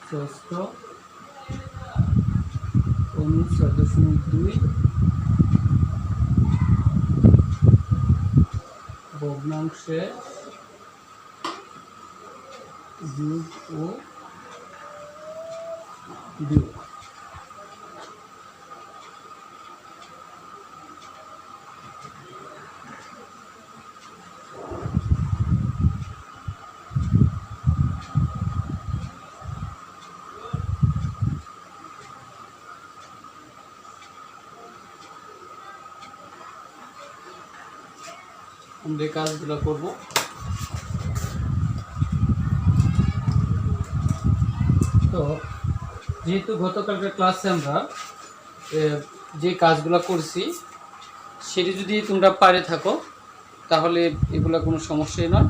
ষষ্ঠ অনু 6.2 ভগ্নাংশে যোগ ও বিয়োগ। আমরা এই কাজগুলো করব। তো যেহেতু গতকালকের ক্লাসে আমরা যে কাজগুলো করছি সেটি যদি তোমরা পারে থাকো তাহলে এগুলো কোনো সমস্যাই নয়।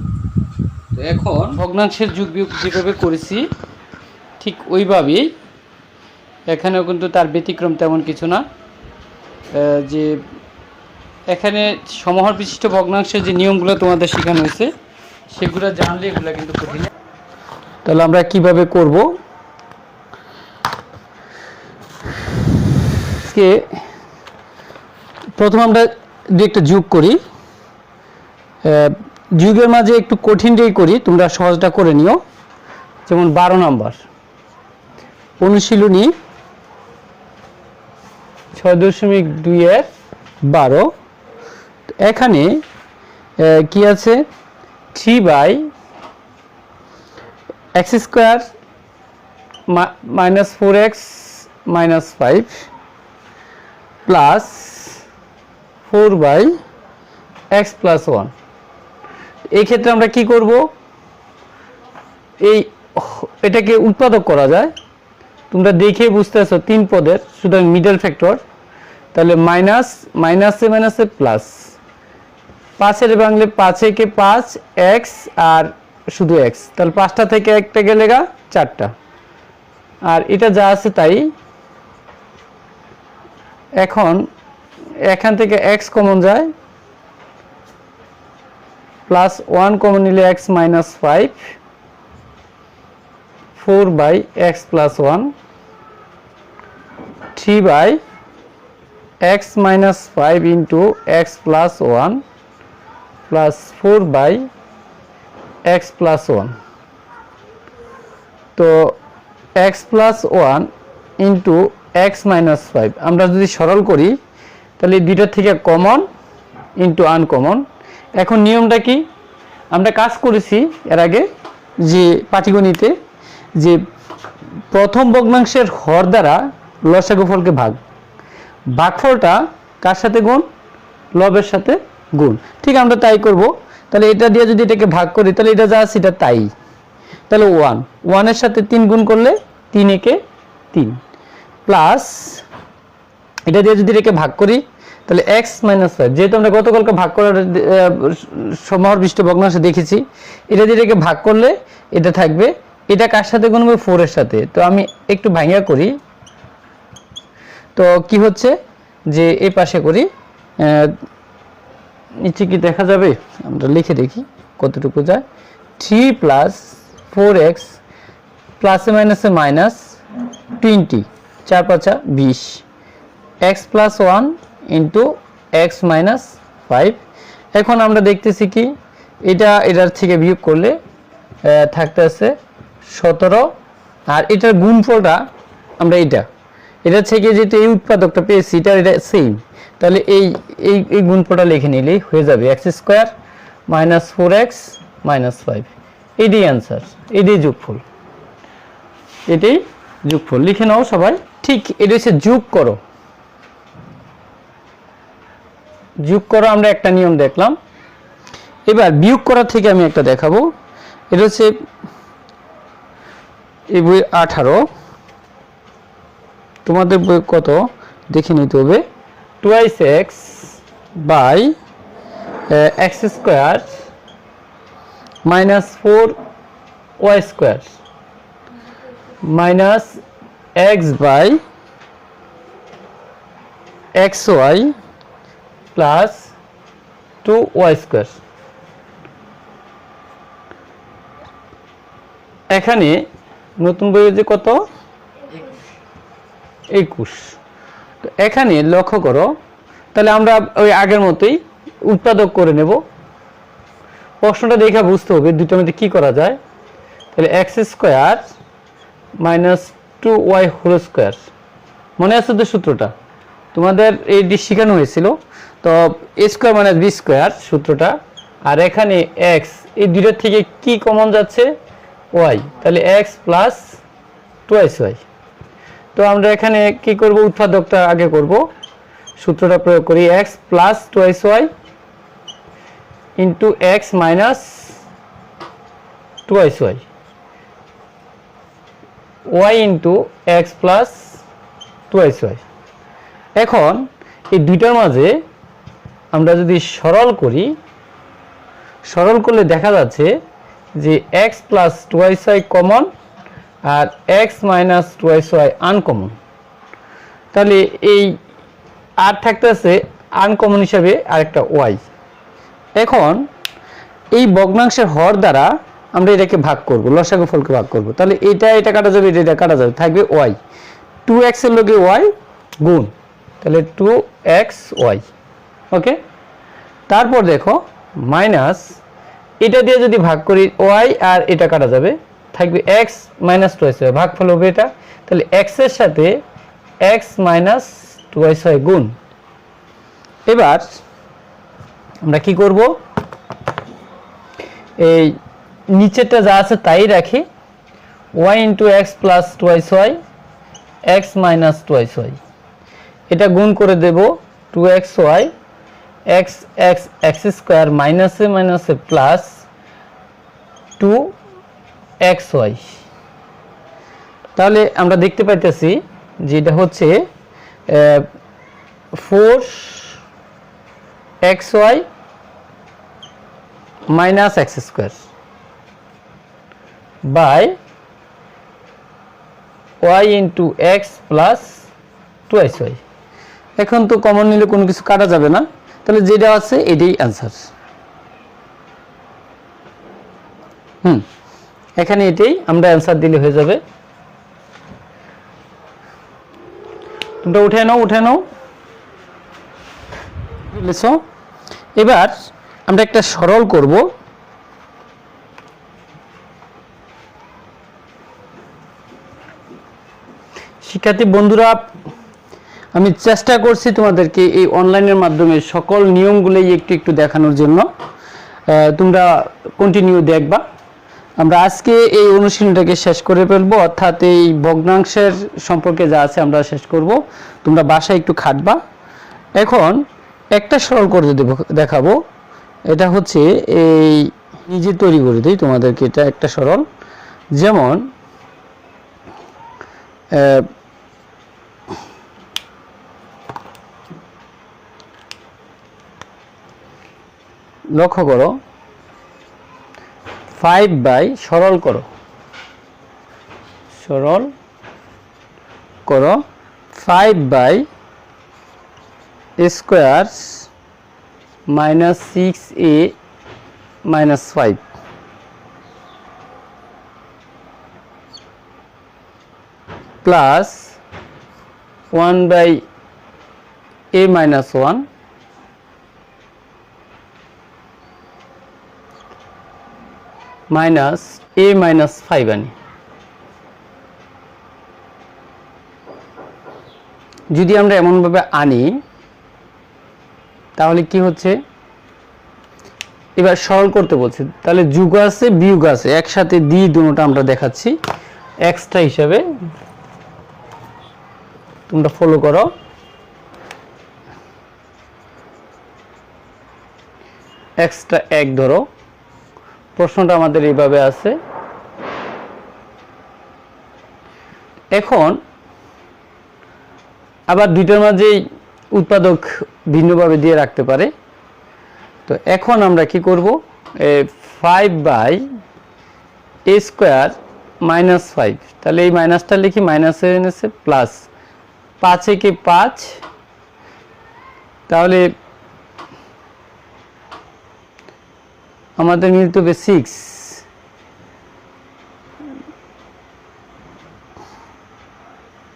তো এখন ভগ্নাংশের যোগ বিয়োগ যেভাবে করেছি ঠিক ওইভাবেই এখানেও কিন্তু তার ব্যতিক্রম তেমন কিছু না। যে এখানে সমাহার বিশিষ্ট ভগ্নাংশের যে নিয়মগুলো তোমাদের শেখানো হয়েছে সেগুলো জানলে এগুলো কিন্তু কঠিন। তাহলে আমরা কিভাবে করব, প্রথম আমরা দু একটা যোগ করি। যুগের মাঝে একটু কঠিনটাই করি, তোমরা সহজটা করে নিও। যেমন 12 নম্বর অনুশীলনী 6.2-12। এখানে কি আছে, 3/x² - 4x - 5 প্লাস 4/x + 1। এই ক্ষেত্রে আমরা কি করব, এটাকে উৎপাদক করা যায়। তোমরা দেখে বুঝতেছো 3 পদের, সুতরাং মিডল ফ্যাক্টর। তাহলে মাইনাস মাইনাসে মাইনাসে প্লাস, 5-এর বাংলে 5 × 5 x আর শুধু x, তাহলে 5টা থেকে একটা গেলে 4টা, আর এটা যা আছে তাই। এখন এখান থেকে x কমন যায়, প্লাস 1 কমন নিলে x - 5, 4/x + 1, 3/x - 5 × x + 1 plus 4/x + 1। তো x + 1 × x - 5 আমরা যদি সরল করি তাহলে এই দুইটা থেকে কমন ইন্টু আনকমন। এখন নিয়মটা কি, আমরা কাজ করেছি এর আগে যে পাটিগণিতে, যে প্রথম ভগ্নাংশের হর দ্বারা লসাগু ফলকে ভাগফলটা কার সাথে গুণ, লবের সাথে গুণ। ঠিক আমরা তাই করব। তাহলে এটা দিয়ে যদি এটাকে ভাগ করি তাহলে এটা যা আছে এটা তাই। তাহলে 1 এর সাথে 3 গুণ করলে 3 একে 3, প্লাস এটা দিয়ে যদি এটাকে ভাগ করি তাহলে x - 5, যেহেতু আমরা গতকালকে ভাগ করার সমাহার বিশিষ্ট ভগ্নাংশ দেখেছি, এটা দিয়ে এটাকে ভাগ করলে এটা থাকবে, এটা কার সাথে গুণ হবে, 4 এর সাথে। তো আমি একটু ভাঙা করি, তো কি হচ্ছে যে এই পাশে করি, নিচে কি দেখা যাবে, আমরা লিখে দেখি কতটুকু যায়। 3 + 4x প্লাসে মাইনাসে মাইনাস 20, 4 × 5 = 20, x + 1 × x - 5। এখন আমরা দেখতেছি কি এটার থেকে বিয়োগ করলে থাকতে আছে 17, আর এটার গুণফলটা আমরা এটা থেকে যেটা এই উৎপাদকটা পেয়েছি এটা সেম। তাহলে এই গুণফলটা লিখে নিলেই হয়ে যাবে, x² - 4x - 5। এটাই অ্যান্সার, এটাই যোগফল, এটাই যোগফল। লিখে নাও সবাই। ঠিক এটা হচ্ছে যোগ করো। যোগ করো আমরা একটা নিয়ম দেখলাম। এবার বিয়োগ করা থেকে আমি একটা দেখাবো। এটা হচ্ছে এই বই 18, তোমাদের বই কত দেখে নিতে হবে। 2x / x² - 4y² minus x by xy plus 2y square। এখানে নতুন বইয়ে যে কত 21। তো এখানে লক্ষ্য করো, তাহলে আমরা ওই আগের মতোই উৎপাদক করে নেব। প্রশ্নটা দেখে বুঝতে হবে দুটোর মধ্যে কি করা যায়। তাহলে x square minus 2y whole square, মনে আছে তো সূত্রটা তোমাদের এইটি শেখানো হয়েছিল। তো a square minus b square সূত্রটা, আর এখানে x, এই দুইটার থেকে কি কমন যাচ্ছে y, তাহলে x প্লাস 2y। তো আমরা এখানে কি করব, উৎপাদকটা আগে করব, সূত্রটা প্রয়োগ করি x plus 2y into x minus 2y y into x plus 2y। এখন এই দুইটার মাঝে আমরা যদি সরল করি, সরল করলে দেখা যাচ্ছে যে x প্লাস 2y কমন আর x মাইনাস 2y আনকমন। তাহলে এই আর থাকতেছে আনকমন হিসাবে আরেকটা y। এখন এই ভগ্নাংশের হর দ্বারা আমরা এটাকে ভাগ করব, লসাগু ফলকে ভাগ করব। তাহলে এটা কাটা যাবে, এটা কাটা যাবে, থাকবে y, 2x এর লগে y গুণ, তাহলে 2xy। ওকে, তারপর দেখো মাইনাস, এটা দিয়ে যদি ভাগ করি y আর এটা কাটা যাবে, থাকবে x মাইনাস 2y, ভাগফল হবে এটা। তাহলে x এর সাথে x মাইনাস 2y গুণ। এবার আমরা কি করব, এই নিচেরটা যা আছে তাই রাখি, y into x plus 2y, x minus 2y, এটা গুণ করে দেব 2xy, x স্কয়ার মাইনাসে মাইনাসে প্লাস 2xy। তাহলে আমরা দেখতে পাইতেছি যে এটা হচ্ছে 4xy minus x square by y into x plus 2y। এখন তো কমন নিলে কোনো কিছু কাটা যাবে না, তাহলে যেটা আছে এটাই অ্যান্সার। এখানে এটাই আমরা অ্যান্সার দিলে হয়ে যাবে। তোমরা উঠে নাও বুঝেছো? এবার আমরা একটা সরল করব। শিক্ষার্থী বন্ধুরা, আমি চেষ্টা করছি তোমাদেরকে এই অনলাইনের মাধ্যমে সকল নিয়মগুলোই একটু একটু দেখানোর জন্য। তোমরা কন্টিনিউ দেখবা। আমরা আজকে এই অনুশীলনটাকে শেষ করে ফেলবো, অর্থাৎ এই ভগ্নাংশের সম্পর্কে যা আছে আমরা শেষ করব। তোমরা বাসায় একটু খাটবা। এখন একটা সরল করে দেখাবো। এটা হচ্ছে এই নিজে তৈরি করে দিই তোমাদেরকে, এটা একটা সরল। যেমন লক্ষ্য করো, 5 বাই সরল করো 5 by square minus 6a minus 5 plus 1 by a minus 1 minus a minus 5 আনি। যদি আমরা এমনভাবে আনি তাহলে কি হচ্ছে, এবার সরল করতে বলছি, তাহলে যোগ আছে বিয়োগ আছে একসাথে দিয়ে দুটোটা আমরা দেখাচ্ছি এক্সট্রা হিসাবে। তোমরা ফলো করো। এক্সট্রা 1 ধরো, প্রশ্নটা আমাদের এইভাবে আছে। এখন আবার দুইটার মাঝেই উৎপাদক ভিন্নভাবে দিয়ে রাখতে পারে। তো এখন আমরা কি করব, 5 বাই a স্কয়ার মাইনাস 5, তাহলে এই মাইনাসটা লিখি, মাইনাসে এনেছে প্লাস 5 একে 5, তাহলে আমাদের মিলতে হবে 6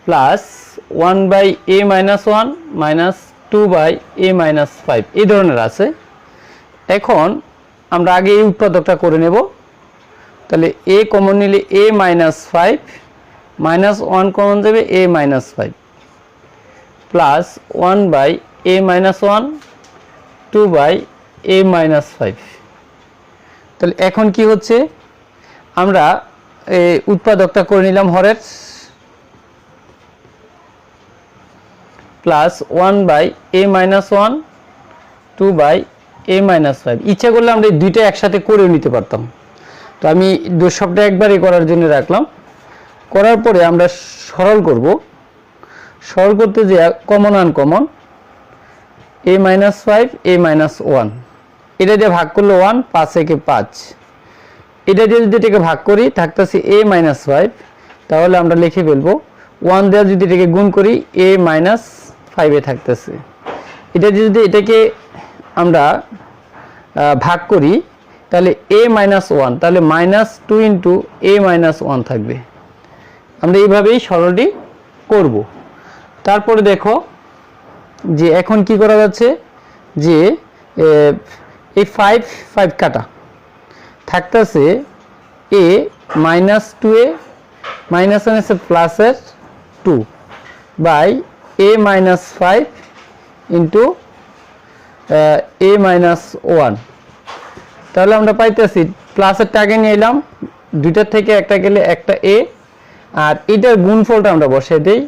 প্লাস 1/a - 1 মাইনাস 2/a - 5 এই ধরনের আছে। এখন আমরা আগে এই উৎপাদকটা করে নেব। তাহলে a কমন নিলে a - 5 মাইনাস 1 কমন যাবে a - 5 প্লাস 1/a - 1 2/a - 5। তাহলে এখন কি হচ্ছে, আমরা এই উৎপাদকটা করে নিলাম হরের, প্লাস 1/a - 1 2/a - 5। ইচ্ছা করলে আমরা এই দুইটা একসাথে করেও নিতে পারতাম, তো আমি সবটা একবারই করার জন্য রাখলাম। করার পরে আমরা সরল করব। সরল করতে যে কমন আনকমন a - 5 a - 1, এটা দিয়ে ভাগ করলে 1 5 একে 5, এটা দিয়ে যদি এটাকে ভাগ করি থাকতেছে a - 5, তাহলে আমরা লিখে ফেলবো 1 দিয়ে যদি এটাকে গুণ করি a - 5 এ থাকতেছে। এটা যদি এটাকে আমরা ভাগ করি তাহলে a - 1, তাহলে -2 × a - 1 থাকবে। আমরা এইভাবেই সরলটি করব। তারপরে দেখো যে এখন কি করা যাচ্ছে, যে এই 5 কাটা থাকতেছে a -2a -1 আছে প্লাসের 2 বাই a - 5 ইন্টু a - 1। তাহলে আমরা পাইতেছি প্লাসেরটা আগে নিয়ে এলাম, দুইটার থেকে একটা গেলে একটা a, আর এটার গুণফলটা আমরা বসাই দেই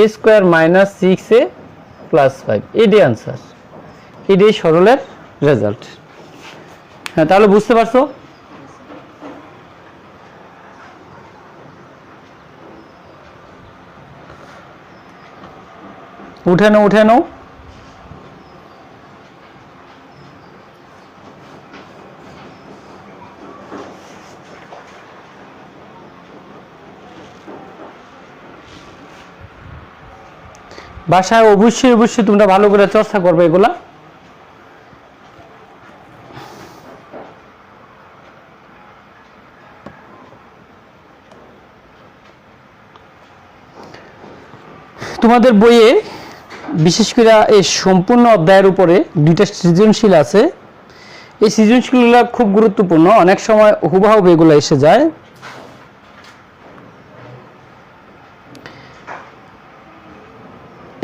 a² - 6a + 5। এটাই আনসার, এটাই সরলের রেজাল্ট। হ্যাঁ, তাহলে বুঝতে পারছো? উঠে নাও, উঠে নাও। বাসায় অবশ্যই অবশ্যই তোমরা ভালো করে চর্চা করবে এগুলা। তোমাদের বইয়ে বিশেষ করে এই সম্পূর্ণ অধ্যায়ের উপরে দুইটা সৃজনশীল আছে। এই সৃজনশীলগুলো খুব গুরুত্বপূর্ণ, অনেক সময় হুবহু এগুলো এসে যায়।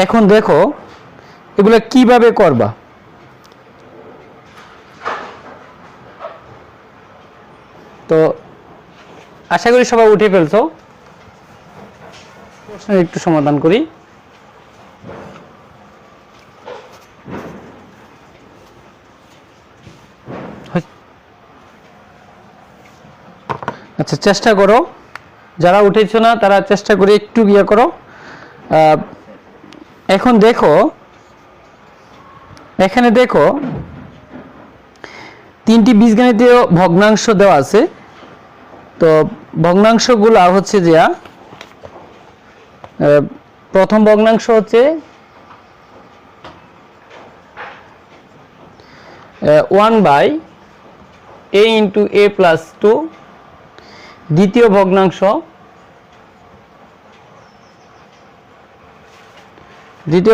এখন দেখো এগুলো কিভাবে করবা। তো আশা করি সবাই উঠে ফেলছো। প্রশ্নের একটু সমাধান করি। আচ্ছা, চেষ্টা করো, যারা উঠেছো না তারা চেষ্টা করে একটু ইয়ে করো। এখন দেখো, এখানে দেখো তিনটি বীজগণিতীয় ভগ্নাংশ দেওয়া আছে। তো ভগ্নাংশগুলো হচ্ছে যে প্রথম ভগ্নাংশ হচ্ছে 1/a × a + 2। দ্বিতীয়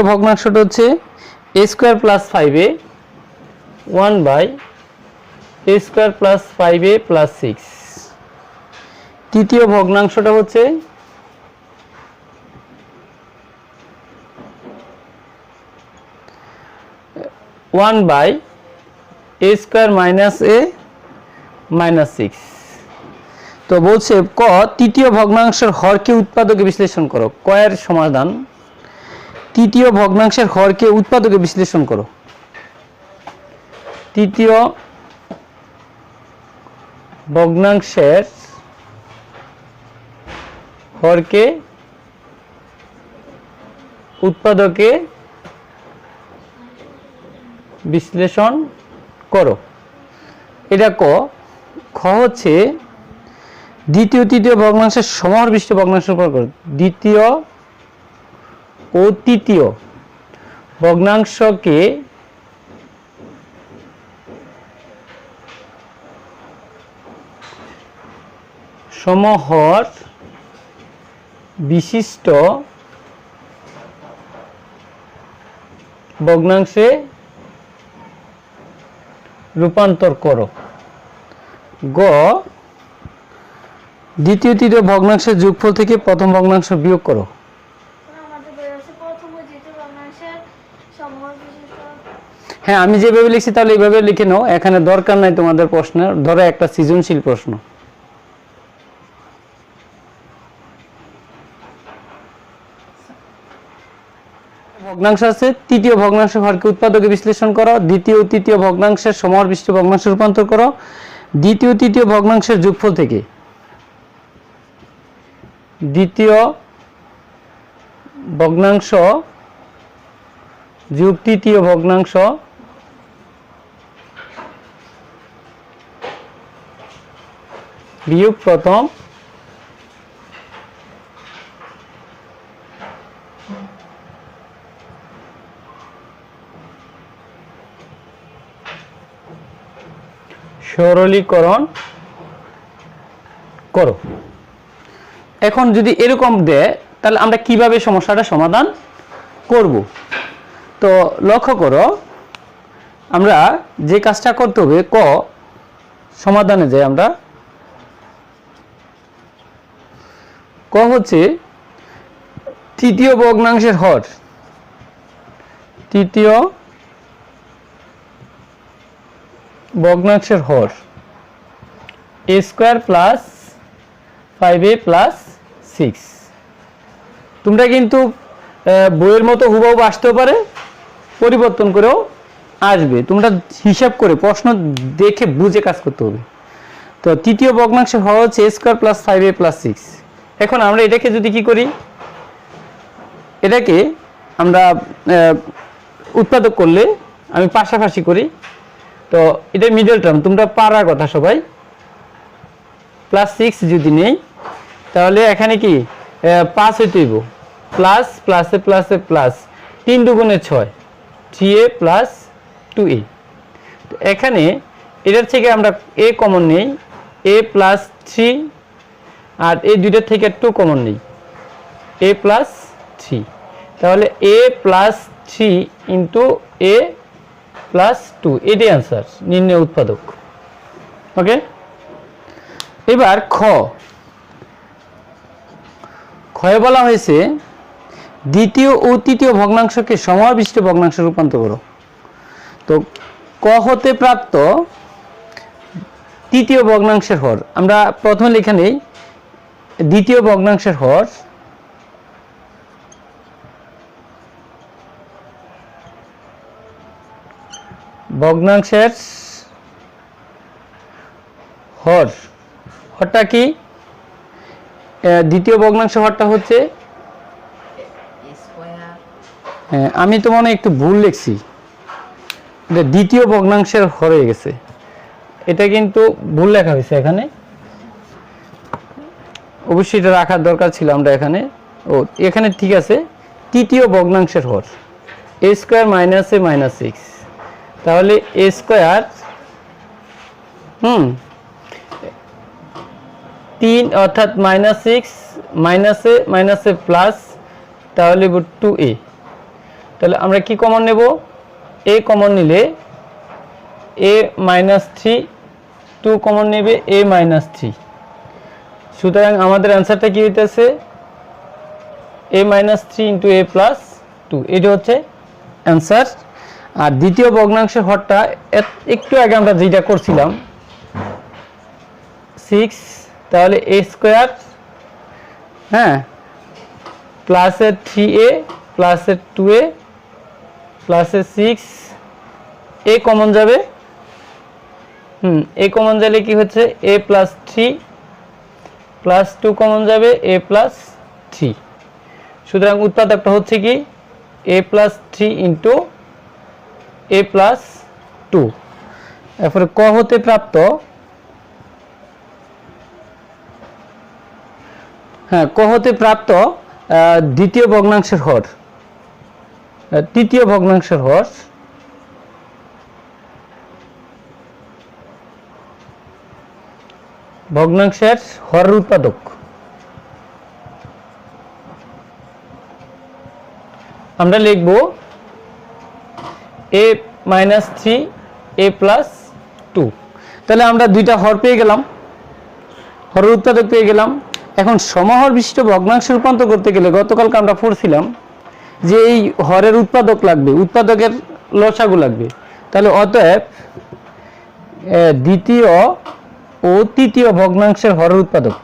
ভগ্নাংশটা হচ্ছে a² + 5a 1/a² + 5a + 6। তৃতীয় ভগ্নাংশটা হচ্ছে 1/a² - a - 6। তো বলছে ক তৃতীয় ভগ্নাংশের হরকে উৎপাদকে বিশ্লেষণ করো। ক এর সমাধান, তৃতীয় ভগ্নাংশের হরকে উৎপাদকে বিশ্লেষণ করো। তৃতীয় ভগ্নাংশের হরকে উৎপাদকে বিশ্লেষণ করো। এটা ক। খ হচ্ছে দ্বিতীয় তৃতীয় ভগ্নাংশের সমহর বিশিষ্ট ভগ্নাংশের উপর করো। দ্বিতীয় ও তৃতীয় ভগ্নাংশকে সমহর বিশিষ্ট ভগ্নাংশে রূপান্তর করো। গ, দ্বিতীয় তৃতীয় ভগ্নাংশের যোগফল থেকে প্রথম ভগ্নাংশ বিয়োগ করো। হ্যাঁ, আমি যেভাবে লিখছি তাহলে এইভাবে লিখে নাও, এখানে দরকার নাই তোমাদের প্রশ্নের। ধরো একটা সৃজনশীল প্রশ্ন। ভগ্নাংশ আছে, তৃতীয় ভগ্নাংশের হরকে উৎপাদকে বিশ্লেষণ করো, দ্বিতীয় ও তৃতীয় ভগ্নাংশের সমহর বিশিষ্ট ভগ্নাংশে রূপান্তর করো, দ্বিতীয় তৃতীয় ভগ্নাংশের যোগফল থেকে দ্বিতীয় ভগ্নাংশ যোগ তৃতীয় ভগ্নাংশ বিয়োগ প্রথম সরলীকরণ করো। এখন যদি এরকম দেয় তাহলে আমরা কিভাবে সমস্যাটা সমাধান করব? তো লক্ষ্য করো, আমরা যে কাজটা করতে হবে, ক সমাধানে যাই আমরা। ক হচ্ছে তৃতীয় ভগ্নাংশের হর, তৃতীয় ভগ্নাংশের হর a square plus 5a plus 6। তোমরা কিন্তু বইয়ের মতো হুবহু আসতেও পারে, পরিবর্তন করেও আসবে। তোমরা হিসাব করে প্রশ্ন দেখে বুঝে কাজ করতে হবে। তো তৃতীয় ভগ্নাংশের হর হচ্ছে a square plus 5a plus 6। এখন আমরা এটাকে যদি কি করি, এটাকে আমরা উৎপাদক করলে, আমি পাশাপাশি করি, তো এটা মিডল টার্ম, তোমরা পারার কথা সবাই। প্লাস 6 যদি নেই তাহলে এখানে কি 5 হইতে হইব, প্লাস প্লাসে প্লাসে প্লাস 3 দুগুণে 6, 3a প্লাস 2a। তো এখানে এটার থেকে আমরা a কমন নেই, a প্লাস 3, আর এই দুইটার থেকে 2 কমন নেই, a প্লাস 3। তাহলে a plus 3 into a plus 2, এটাই অ্যান্সার, নির্ণয় উৎপাদক। ওকে, এবার ক্ষয়ে বলা হয়েছে দ্বিতীয় ও তৃতীয় ভগ্নাংশকে সমহর বিশিষ্ট ভগ্নাংশে রূপান্তর করো। তো ক হতে প্রাপ্ত তৃতীয় ভগ্নাংশের হর, আমরা প্রথমে লিখে নেই দ্বিতীয় ভগ্নাংশের হর ভগ্নাংশের হরটা কি? দ্বিতীয় ভগ্নাংশের হরটা হচ্ছে, হ্যাঁ আমি তো মনে একটু ভুল লিখছি, এটা দ্বিতীয় ভগ্নাংশের হর হয়ে গেছে, এটা কিন্তু ভুল লেখা হয়েছে এখানে, অবশ্যই এটা রাখার দরকার ছিল আমরা এখানে। ও এখানে ঠিক আছে, তৃতীয় ভগ্নাংশের হর a square minus a minus 6, তাহলে a স্কয়ার 3 অর্থাৎ -6 মাইনাস a প্লাস, তাহলে 2a। তাহলে আমরা কি কমন নেব? a কমন নিলে a মাইনাস 3, 2 কমন নেবে a মাইনাস 3। সুতরাং আমাদের অ্যান্সারটা কি হইতেছে? a minus 3 into a plus 2, এটা হচ্ছে অ্যান্সার। আর দ্বিতীয় ভগ্নাংশের হরটা একটু আগে আমরা যেটা করছিলাম 6, তাহলে a স্কয়ার, হ্যাঁ, প্লাসের 3a প্লাসের 2a প্লাসের 6, a কমন যাবে, a কমন যাবে কি হচ্ছে a প্লাস 3 প্লাস 2 কমন যাবে a প্লাস 3। সুতরাং উৎপাদকটা হচ্ছে কি a plus 3 into a plus 2। এরপরে ক হতে প্রাপ্ত, হ্যাঁ ক হতে প্রাপ্ত দ্বিতীয় ভগ্নাংশের হর, তৃতীয় ভগ্নাংশের হর ভগ্নাংশের হরের উৎপাদক, আমরা লিখব এ মাইনাস থ্রি এ প্লাস টু। তাহলে আমরা দুইটা হর পেয়ে গেলাম, হরের উৎপাদক পেয়ে গেলাম। এখন সমহর বিশিষ্ট ভগ্নাংশে রূপান্তর করতে গেলে গতকালকে আমরা পড়ছিলাম যে এই হরের উৎপাদক লাগবে, উৎপাদকের লসাগু লাগবে। তাহলে অতএব দ্বিতীয় ও তৃতীয় ভগ্নাংশের হরের উৎপাদক,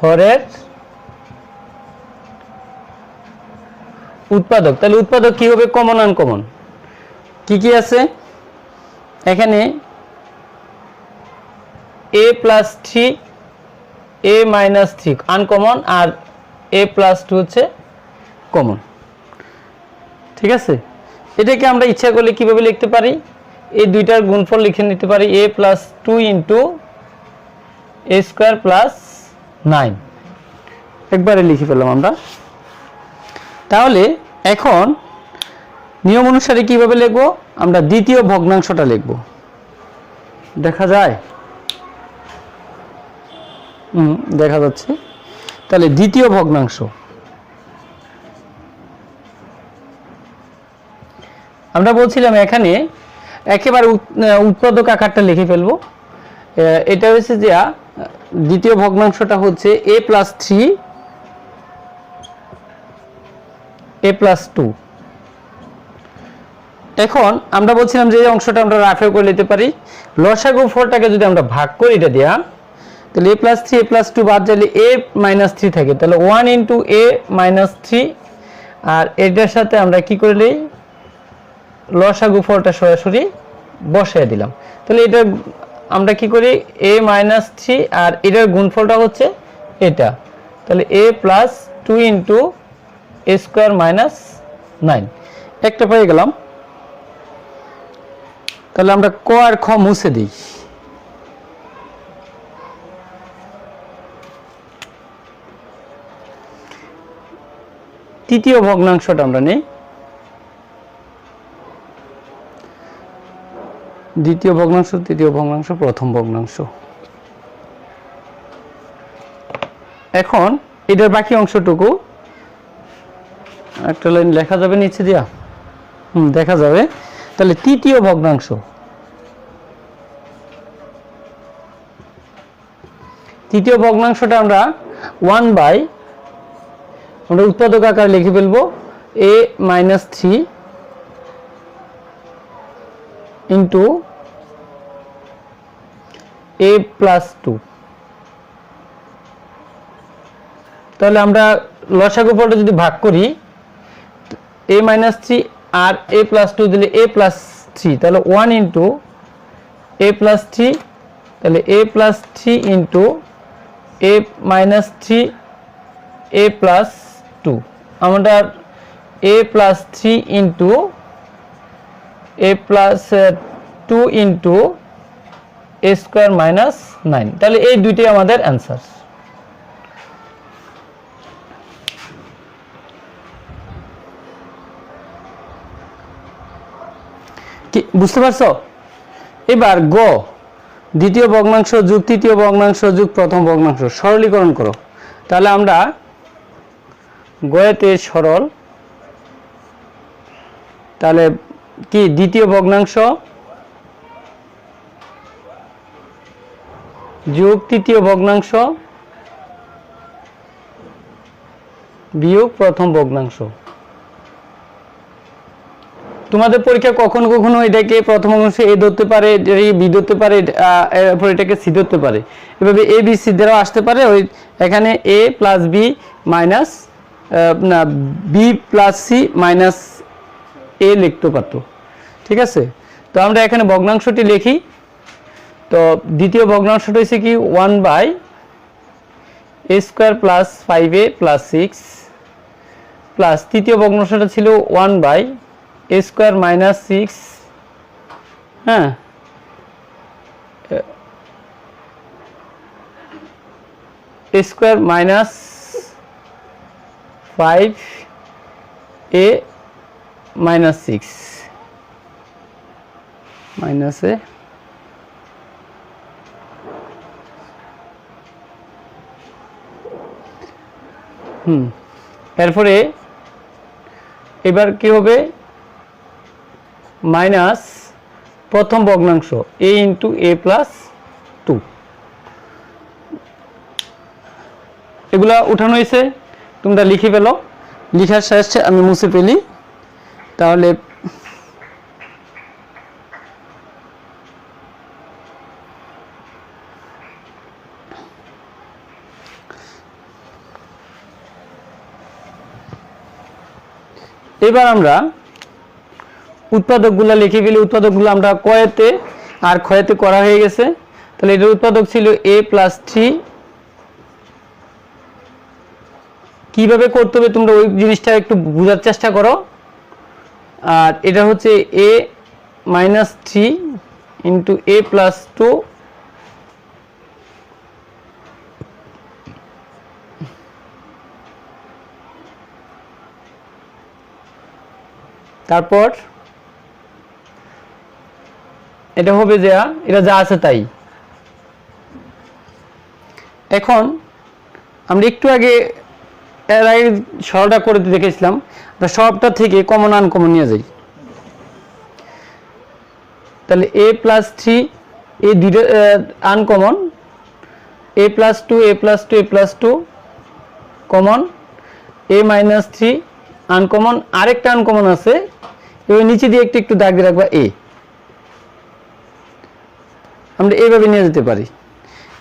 হরের উৎপাদক, তাহলে উৎপাদক কি হবে? কমন আনকমন কি কি আছে এখানে? এ প্লাস থ্রি এ মাইনাস থ্রি আনকমন, আর এ প্লাস টু হচ্ছে কমন। ঠিক আছে, এটাকে আমরা ইচ্ছা করলে কিভাবে লিখতে পারি? এই দুইটার গুণফল লিখে নিতে পারি, এ প্লাস টু ইন্টু এ স্কোয়ার প্লাস নাইন, একবারে লিখে ফেললাম আমরা। তাহলে এখন নিয়ম অনুসারে কিভাবে লিখবো? আমরা দ্বিতীয় ভগ্নাংশটা লিখব, দেখা যায়? দেখা যাচ্ছে। তাহলে দ্বিতীয় ভগ্নাংশ আমরা বলছিলাম এখানে একেবারে উৎপাদক আকারটা লিখে ফেলবো। এটা হচ্ছে যে দ্বিতীয় ভগ্নাংশটা হচ্ছে এ প্লাস থ্রি এ প্লাস টু। এখন আমরা বলছিলাম যে এই অংশটা আমরা রাফেও করে নিতে পারি। লসাগু ফলটাকে যদি আমরা ভাগ করি এটা দিয়া, তাহলে এ প্লাস থ্রি এ প্লাস টু বাদ দিলে এ মাইনাস থ্রি থাকে, তাহলে ওয়ান ইন্টু এ মাইনাস থ্রি। আর এটার সাথে আমরা কি করলে লসাগু ফলটা সরাসরি বসায় দিলাম। তাহলে এটা আমরা কি করি? এ মাইনাস থ্রি আর এটার গুণফলটা হচ্ছে এটা, তাহলে এ প্লাস টু ইন্টু এ স্কোয়ার মাইনাস নাইন, একটা পেয়ে গেলাম। তাহলে আমরা ক আর খ মুছে দিই। তৃতীয় ভগ্নাংশটা আমরা নেই, দ্বিতীয় ভগ্নাংশ, তৃতীয় ভগ্নাংশ, প্রথম ভগ্নাংশ। এখন এটার বাকি অংশটুকু একটা লাইন লেখা যাবে নিচে দিয়া, দেখা যাবে। তাহলে তৃতীয় ভগ্নাংশ, তৃতীয় ভগ্নাংশটা আমরা ওয়ান বাই, আমরা উৎপাদক আকারে লিখে ফেলবো এ মাইনাস থ্রি ইন্টু এ প্লাস টু। তাহলে আমরা লসাগু ফলটা যদি ভাগ করি, এ মাইনাস থ্রি আর এ প্লাস টু দিলে এ প্লাস থ্রি, তাহলে ওয়ান ইন্টু এ প্লাস থ্রি, তাহলে এ প্লাস থ্রি ইন্টু এ মাইনাস থ্রি এ প্লাস টু। আমরা এ প্লাস থ্রি ইন্টু এ প্লাস টু ইন্টু এ স্কোয়ার মাইনাস নাইন, তাহলে এই দুইটাই আমাদের অ্যান্সার। কি বুঝতে পারছো? এবার গ, দ্বিতীয় ভগ্নাংশ যোগ তৃতীয় ভগ্নাংশ যোগ প্রথম ভগ্নাংশ, সরলীকরণ করো। তাহলে আমরা গয়েতে সরল, তাহলে কি দ্বিতীয় ভগ্নাংশ যোগ তৃতীয় ভগ্নাংশ বিয়োগ প্রথম ভগ্নাংশ। তোমাদের পরীক্ষা কখনো কখনো এটাকে প্রথম অংশে এ ধরতে পারে, বি ধরতে পারে, এরপর এটাকে সি ধরতে পারে, এভাবে এ বি সি দ্বারাও আসতে পারে। ওই এখানে এ প্লাস বি মাইনাস না বি প্লাস সি মাইনাস এ লিখতে পারতো। ঠিক আছে, তো আমরা এখানে ভগ্নাংশটি লিখি। তো দ্বিতীয় ভগ্নাংশটা হচ্ছে কি one by a square plus five a plus six, plus তৃতীয় ভগ্নাংশটা ছিল one by a square minus six, হ্যাঁ, a square minus five a minus six minus a এরপরে এবার কি হবে মাইনাস প্রথম ভগ্নাংশ a ইন্টু a প্লাস 2, এগুলা উঠানো হয়েছে, তোমরা লিখে ফেলো। লিখার শেষে আমি মুছে ফেলি, তাহলে এবার আমরা উৎপাদকগুলো লিখে ফেলি। উৎপাদকগুলো আমরা কয়েতে আর ক্ষয়েতে করা হয়ে গেছে। তাহলে এটার উৎপাদক ছিল a প্লাস 3। কিভাবে করতে হবে তোমরা ওই জিনিসটা একটু বোঝার চেষ্টা করো। আর এটা হচ্ছে a minus 3 into a plus 2 তারপর এটা হবে যে এটা যা আছে তাই। এখন আমরা একটু আগে এর আগে সরলটা করে দেখেছিলাম, সবটা থেকে কমন আনকমন নিয়ে যাই। তাহলে a প্লাস 3 এই দুইটা uncommon, a plus 2 a plus 2 a plus 2 common, a minus 3 uncommon, আরেকটা আনকমন আছে, এবার নিচে দিয়ে একটু একটু দাগ দিয়ে রাখবা a। আমরা এইভাবে নিয়ে যেতে পারি।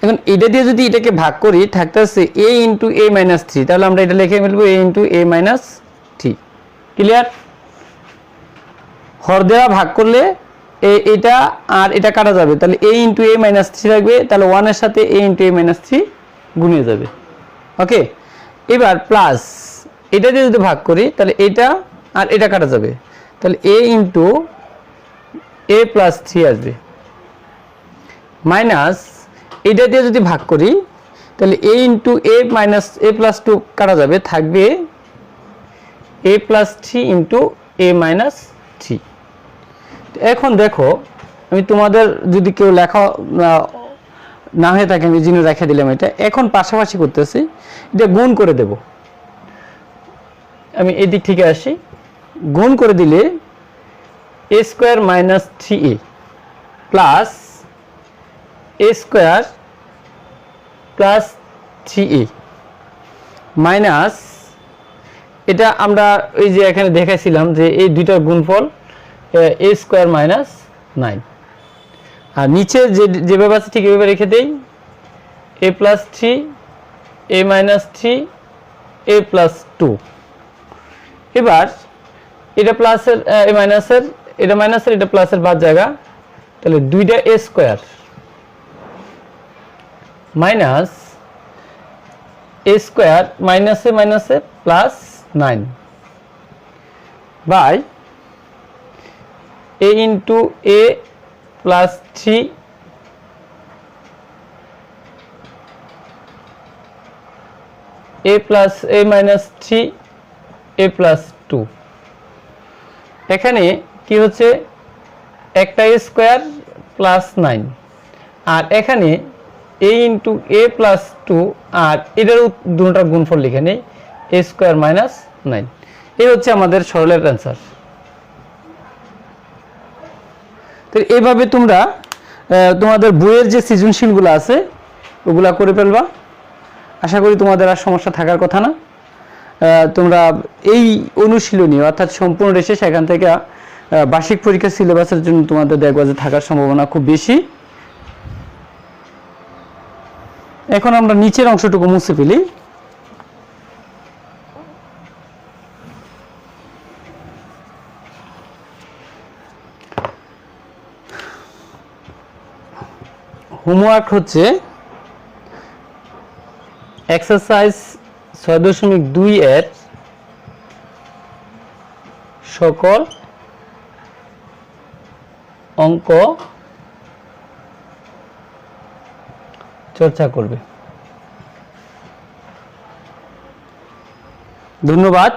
এখন এটা দিয়ে যদি এটাকে ভাগ করি থাকতেছে a ইন্টু a মাইনাস 3, তাহলে আমরা এটা লিখে ফেলবো a into a minus 3। Clear? হর দেওয়া ভাগ করলে এটা আর এটা কাটা যাবে, তাহলে a ইন্টু a মাইনাস 3 থাকবে, তাহলে 1 এর সাথে a ইন্টু a মাইনাস 3 গুণে যাবে। ওকে, এবার প্লাস এটা দিয়ে যদি ভাগ করি তাহলে এটা আর এটা কাটা যাবে, তাহলে a ইন্টু a প্লাস 3 আসবে, মাইনাস এটা দিয়ে যদি ভাগ করি তাহলে a into a minus a plus 2 কাটা যাবে, থাকবে a plus 3 into a minus 3। এখন দেখো আমি তোমাদের যদি কেউ লেখা না হয়ে থাকে আমি জিনিস রেখে দিলাম। এটা এখন পাশাপাশি করতেছি, এটা গুণ করে দেব। আমি এই দিক থেকে আসি, গুণ করে দিলে a square minus 3a plus a square plus 3a minus এটা আমরা ওই যে এখানে দেখাইছিলাম যে এই দুইটার গুণফল a স্কোয়ার মাইনাস 9, আর নিচে যেভাবে আছে ঠিক এভাবে রেখে দেই a plus 3 a minus 3 a plus 2। এবার এটা প্লাসের এ মাইনাসের, এটা মাইনাসের, এটা প্লাসের বাদ জায়গা, তাহলে দুইটা a square minus a square মাইনাসে মাইনাসে plus 9 by a into a plus 3 a plus a minus 3 a plus 2। এখানে কি হচ্ছে একটা a স্কোয়ার প্লাস 9, আর এখানে a ইন্টু a প্লাস 2, আর এটার দুটোটার গুণফল লিখে নেই a স্কোয়ার মাইনাস 9। এই হচ্ছে আমাদের সরলের অ্যান্সার। তো এইভাবে তোমরা তোমাদের বইয়ের যে সৃজনশীলগুলো আছে ওগুলা করে ফেলবা। আশা করি তোমাদের আর সমস্যা থাকার কথা না। তোমরা এই অনুশীলনী অর্থাৎ সম্পূর্ণ রেখে সেখান থেকে বার্ষিক পরীক্ষা সিলেবাসের জন্য তোমাদের দেখবা যে থাকার সম্ভাবনা খুব বেশি। এখন আমরা নিচের অংশটুকু মুছে ফেলি। হোমওয়ার্ক হচ্ছে এক্সারসাইজ 6.2 এর সকল অঙ্ক চর্চা করবে। ধন্যবাদ।